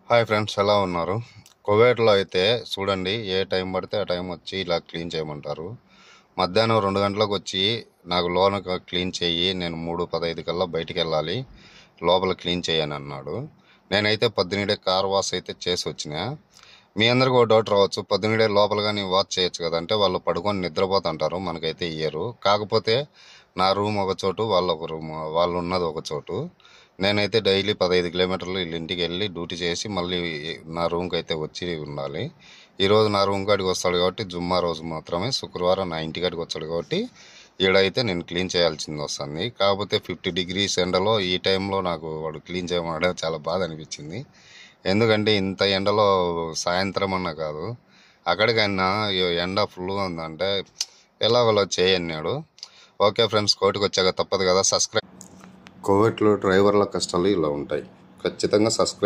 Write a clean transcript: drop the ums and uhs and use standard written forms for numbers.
Hi friends, ఎలా ఉన్నారు? కువైట్లో అయితే చూడండి, ఏ టైం పడితే ఆ టైం వచ్చి ఇలా క్లీన్ చేయమంటారు. మధ్యాహ్నం 2 గంటలకు వచ్చి నాకు లోన క్లీన్ చేయి, నేను 3:15 కల్లా బయటికి వెళ్ళాలి, లోపల క్లీన్ చేయని అన్నాడు. నేనైతే పొద్దున్నే కార్ వాష్ అయితే చేసి వచ్చిన. మీ అందరికీ ఒక డౌట్ రావచ్చు, పొద్దున్నే లోపల కానీ వాష్ చేయొచ్చు కదా అంటే, వాళ్ళు పడుకొని నిద్రపోతుంటారు, మనకైతే ఇయ్యరు. కాకపోతే నా రూమ్ ఒక చోటు, వాళ్ళ ఒక రూమ్, వాళ్ళు ఉన్నది ఒక చోటు. నేనైతే డైలీ 15 కిలోమీటర్లు వీళ్ళ ఇంటికి వెళ్ళి డ్యూటీ చేసి మళ్ళీ నా రూమ్కి అయితే వచ్చి ఉండాలి. ఈరోజు నా రూమ్ కాడికి వస్తాడు కాబట్టి జుమ్మా రోజు మాత్రమే, శుక్రవారం నా ఇంటికాడికి వచ్చాడు కాబట్టి ఈడైతే నేను క్లీన్ చేయాల్సింది వస్తుంది. కాకపోతే 50 డిగ్రీస్ ఎండలో ఈ టైంలో నాకు వాడు క్లీన్ చేయమనడం చాలా బాధ అనిపించింది. ఎందుకంటే ఇంత ఎండలో సాయంత్రం అన్నా కాదు, అక్కడికైనా ఎండ ఫుల్గా ఉందంటే ఎలాగోలా చేయన్నాడు. ఓకే ఫ్రెండ్స్, కోర్టుకు వచ్చాక తప్పదు కదా. కువైట్లో డ్రైవర్ల కష్టాలు ఇలా ఉంటాయి. ఖచ్చితంగా సబ్స్క్రైబ్